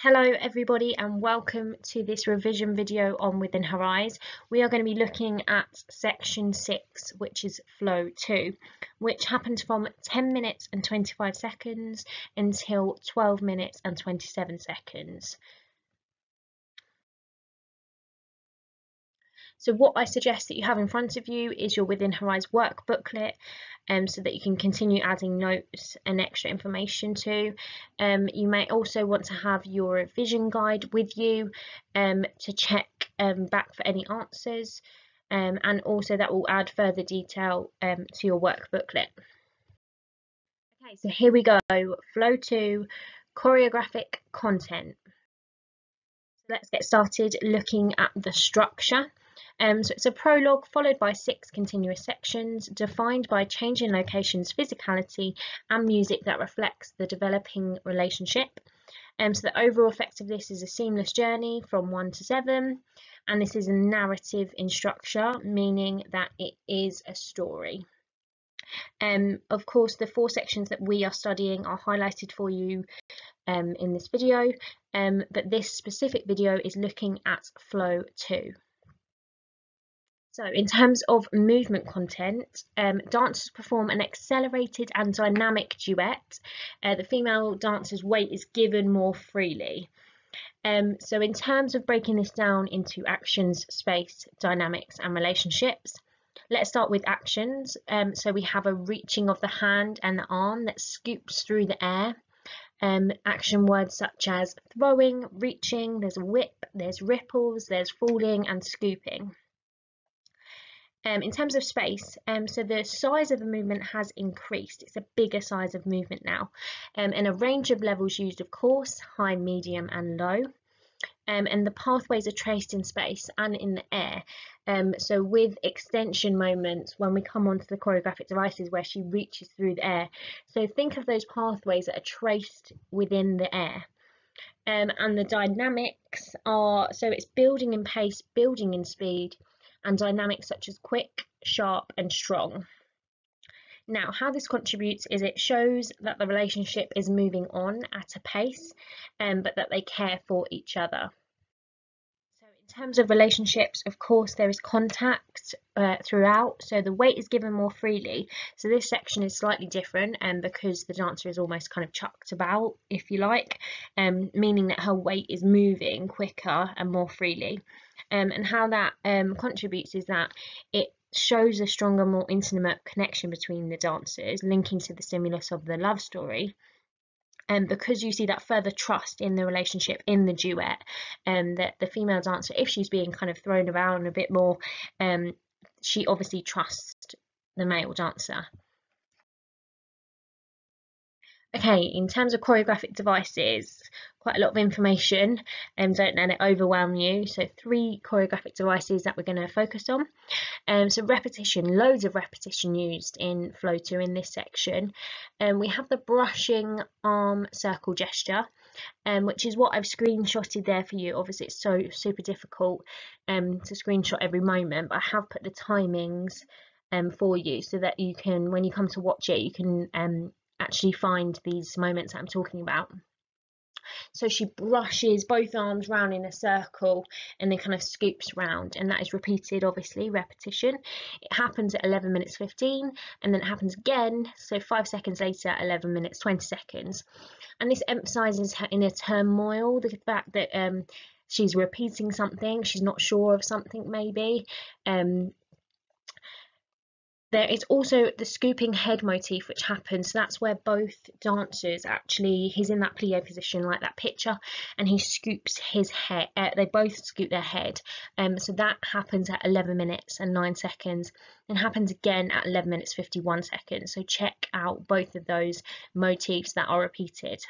Hello everybody and welcome to this revision video on Within Her Eyes. We are going to be looking at section 6, which is flow 2, which happens from 10 minutes and 25 seconds until 12 minutes and 27 seconds. So what I suggest that you have in front of you is your Within Her Eyes work booklet, so that you can continue adding notes and extra information to. You may also want to have your revision guide with you to check back for any answers, and also that will add further detail to your work booklet. Okay, so here we go, flow 2, choreographic content. So let's get started looking at the structure. So it's a prologue followed by 6 continuous sections defined by change in locations, physicality and music that reflects the developing relationship. So the overall effect of this is a seamless journey from 1 to 7, and this is a narrative in structure, meaning that it is a story. Of course, the 4 sections that we are studying are highlighted for you in this video, but this specific video is looking at flow 2. So in terms of movement content, dancers perform an accelerated and dynamic duet. The female dancer's weight is given more freely. So in terms of breaking this down into actions, space, dynamics and relationships, let's start with actions. So we have a reaching of the hand and the arm that scoops through the air. Action words such as throwing, reaching, there's a whip, there's ripples, there's falling and scooping. In terms of space, so the size of the movement has increased. It's a bigger size of movement now, and a range of levels used, of course, high, medium and low. And the pathways are traced in space and in the air. So with extension moments, when we come onto the choreographic devices where she reaches through the air. So think of those pathways that are traced within the air. And the dynamics are, so it's building in pace, building in speed, and dynamics such as quick, sharp and strong. Now, how this contributes is it shows that the relationship is moving on at a pace, but that they care for each other. So in terms of relationships, of course, there is contact throughout, so the weight is given more freely. So this section is slightly different because the dancer is almost kind of chucked about, if you like, meaning that her weight is moving quicker and more freely. And how that contributes is that it shows a stronger, more intimate connection between the dancers, linking to the stimulus of the love story. And because you see that further trust in the relationship, in the duet, that the female dancer, if she's being kind of thrown around a bit more, she obviously trusts the male dancer. Okay, in terms of choreographic devices, quite a lot of information, don't let it overwhelm you. So 3 choreographic devices that we're going to focus on. So repetition, loads of repetition used in flow 2 in this section. We have the brushing arm circle gesture, which is what I've screenshotted there for you. Obviously it's so super difficult to screenshot every moment, but I have put the timings for you so that you can, when you come to watch it, you can actually find these moments that I'm talking about. So she brushes both arms round in a circle and then kind of scoops round, and that is repeated, obviously, repetition. It happens at 11 minutes 15 and then it happens again, so 5 seconds later, 11 minutes 20 seconds. And this emphasises her inner turmoil, the fact that she's repeating something, she's not sure of something maybe. There is also the scooping head motif which happens. So that's where both dancers actually, he's in that plie position like that picture, and he scoops his head, they both scoop their head. So that happens at 11 minutes and 9 seconds and happens again at 11 minutes 51 seconds. So check out both of those motifs that are repeated.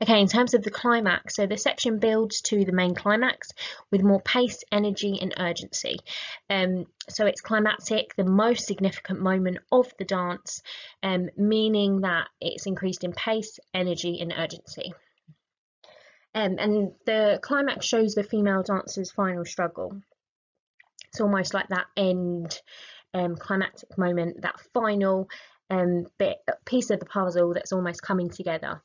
Okay, in terms of the climax, so the section builds to the main climax with more pace, energy and urgency. So it's climactic, the most significant moment of the dance, meaning that it's increased in pace, energy and urgency. And the climax shows the female dancer's final struggle. It's almost like that end climactic moment, that final piece of the puzzle that's almost coming together.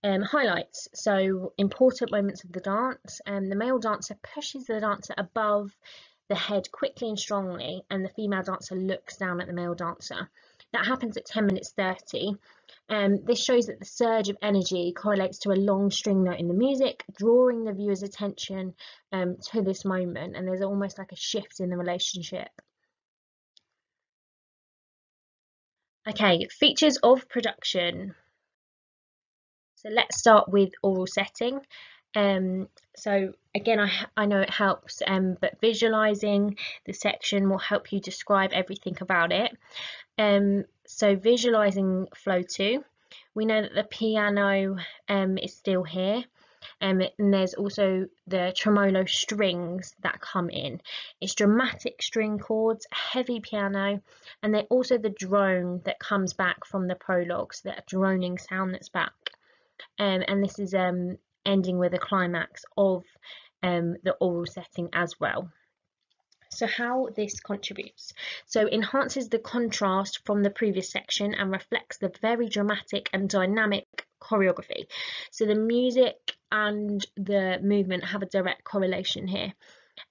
Highlights, so important moments of the dance. The male dancer pushes the dancer above the head quickly and strongly, and the female dancer looks down at the male dancer. That happens at 10 minutes 30. This shows that the surge of energy correlates to a long string note in the music, drawing the viewer's attention to this moment, and there's almost like a shift in the relationship. Okay, features of production. So let's start with oral setting. So again, I know it helps, but visualizing the section will help you describe everything about it. So visualizing flow 2, we know that the piano is still here, and there's also the tremolo strings that come in. It's dramatic string chords, heavy piano, and then also the drone that comes back from the prologues, that droning sound that's back. And this is ending with a climax of the oral setting as well. So how this contributes. So enhances the contrast from the previous section and reflects the very dramatic and dynamic choreography. So the music and the movement have a direct correlation here.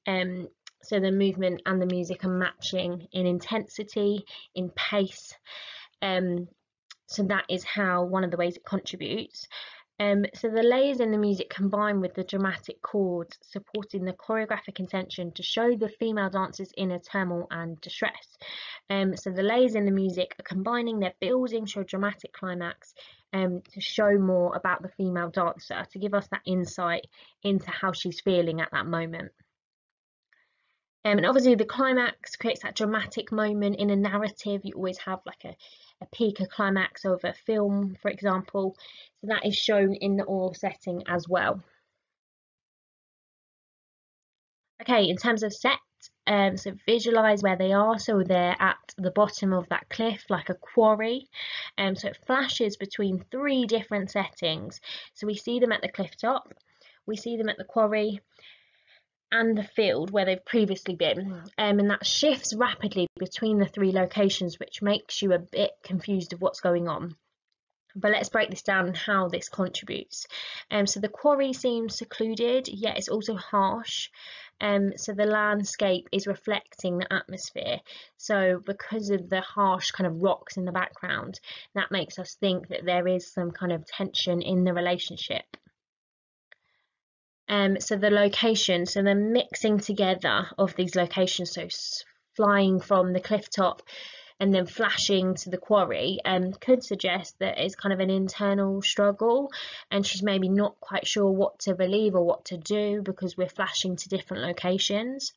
So the movement and the music are matching in intensity, in pace. So that is how one of the ways it contributes. So the layers in the music combine with the dramatic chords, supporting the choreographic intention to show the female dancers' inner turmoil and distress. So the layers in the music are combining, they're building to a dramatic climax to show more about the female dancer, to give us that insight into how she's feeling at that moment. And obviously the climax creates that dramatic moment in a narrative. You always have like a peak, a climax of a film, for example. So that is shown in the oral setting as well. Okay, in terms of set, so visualize where they are. So they're at the bottom of that cliff, like a quarry. So it flashes between 3 different settings. So we see them at the cliff top, we see them at the quarry, and the field where they've previously been, and that shifts rapidly between the 3 locations, which makes you a bit confused of what's going on. But let's break this down and how this contributes. So the quarry seems secluded, yet it's also harsh. So the landscape is reflecting the atmosphere. So because of the harsh kind of rocks in the background, that makes us think that there is some kind of tension in the relationship. So the location, so the mixing together of these locations, so flying from the cliff top and then flashing to the quarry, could suggest that it's kind of an internal struggle, and she's maybe not quite sure what to believe or what to do because we're flashing to different locations.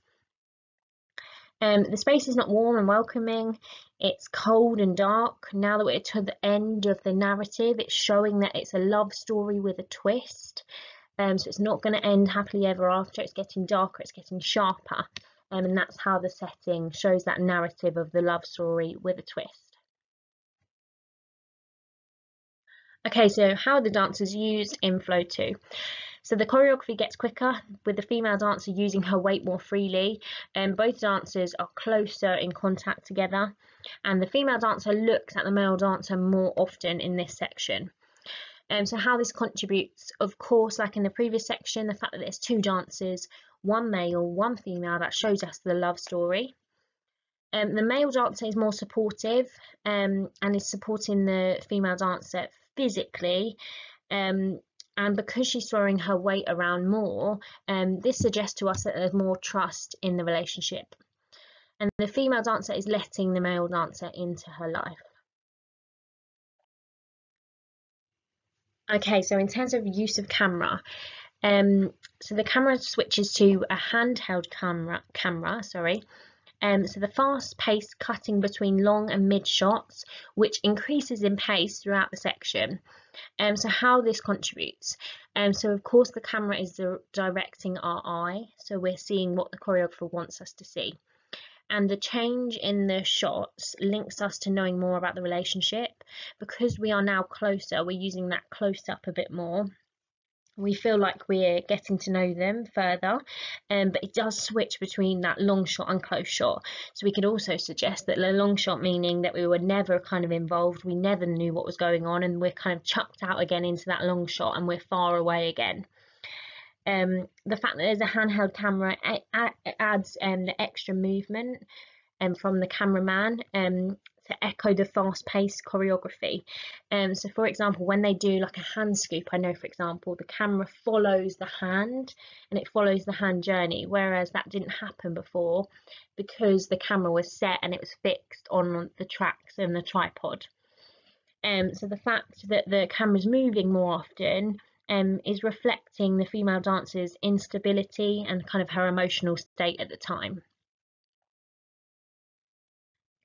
The space is not warm and welcoming, it's cold and dark. Now that we're to the end of the narrative, it's showing that it's a love story with a twist. So it's not going to end happily ever after, it's getting darker, it's getting sharper. And that's how the setting shows that narrative of the love story with a twist. Okay, so how are the dancers used in Flow 2? So the choreography gets quicker with the female dancer using her weight more freely, and both dancers are closer in contact together, and the female dancer looks at the male dancer more often in this section. So how this contributes, of course, like in the previous section, the fact that there's 2 dancers, 1 male, 1 female, that shows us the love story. The male dancer is more supportive and is supporting the female dancer physically, and because she's throwing her weight around more, this suggests to us that there's more trust in the relationship. And the female dancer is letting the male dancer into her life. Okay, so in terms of use of camera, so the camera switches to a handheld camera. So the fast pace cutting between long and mid shots, which increases in pace throughout the section. So how this contributes. So of course the camera is directing our eye, so we're seeing what the choreographer wants us to see. And the change in the shots links us to knowing more about the relationship. Because we are now closer, we're using that close up a bit more. we feel like we're getting to know them further, but it does switch between that long shot and close shot. So we could also suggest that the long shot meaning that we were never kind of involved, we never knew what was going on, and we're kind of chucked out again into that long shot and we're far away again. The fact that there's a handheld camera adds the extra movement from the cameraman to echo the fast-paced choreography. So for example, when they do like a hand scoop, I know for example the camera follows the hand and it follows the hand journey, whereas that didn't happen before because the camera was set and it was fixed on the tracks and the tripod. So the fact that the camera's moving more often is reflecting the female dancer's instability and kind of her emotional state at the time.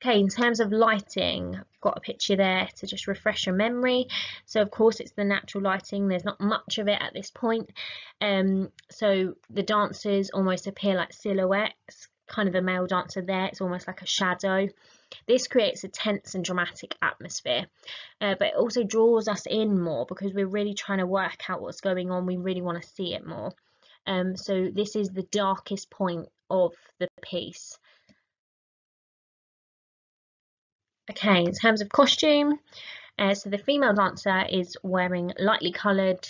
Okay, in terms of lighting, I've got a picture there to just refresh your memory. So of course it's the natural lighting, there's not much of it at this point. So the dancers almost appear like silhouettes, kind of a male dancer there, it's almost like a shadow. This creates a tense and dramatic atmosphere, but it also draws us in more because we're really trying to work out what's going on, we really want to see it more. So this is the darkest point of the piece. Okay, in terms of costume, so the female dancer is wearing lightly coloured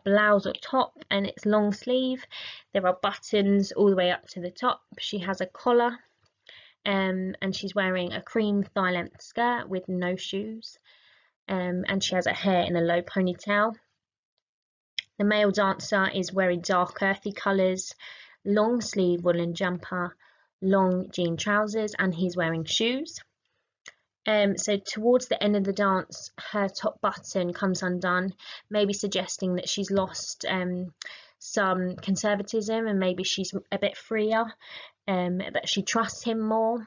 blouse or top and it's long sleeve. There are buttons all the way up to the top. She has a collar and she's wearing a cream thigh length skirt with no shoes, and she has her hair in a low ponytail. The male dancer is wearing dark earthy colours, long sleeve woolen jumper, long jean trousers, and he's wearing shoes. So towards the end of the dance, her top button comes undone, maybe suggesting that she's lost some conservatism and maybe she's a bit freer, that she trusts him more.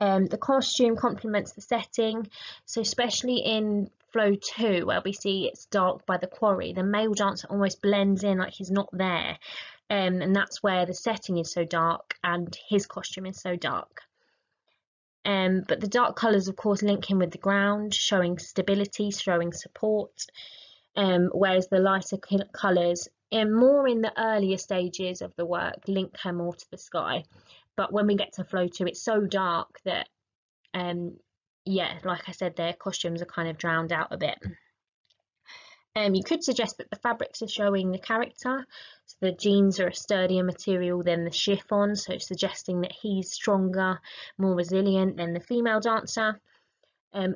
The costume complements the setting, so especially in Flow 2, where we see it's dark by the quarry, the male dancer almost blends in like he's not there, and that's where the setting is so dark and his costume is so dark. But the dark colours of course link him with the ground, showing stability, showing support, whereas the lighter colours more in the earlier stages of the work link her more to the sky. But when we get to Flow 2, it's so dark that yeah, like I said, their costumes are kind of drowned out a bit. You could suggest that the fabrics are showing the character. So the jeans are a sturdier material than the chiffon, so suggesting that he's stronger, more resilient than the female dancer.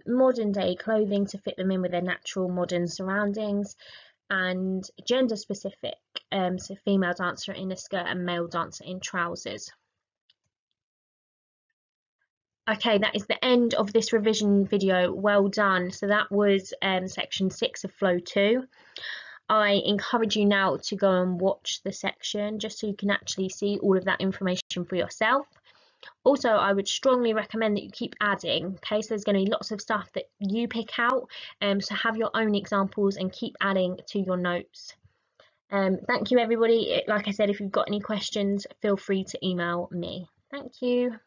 Modern day clothing to fit them in with their natural modern surroundings, and gender specific, so female dancer in a skirt and male dancer in trousers. Okay, that is the end of this revision video. Well done. So that was section 6 of Flow 2. I encourage you now to go and watch the section just so you can actually see all of that information for yourself. Also, I would strongly recommend that you keep adding, okay? So there's going to be lots of stuff that you pick out, so have your own examples and keep adding to your notes. Thank you, everybody. Like I said, if you've got any questions, feel free to email me. Thank you.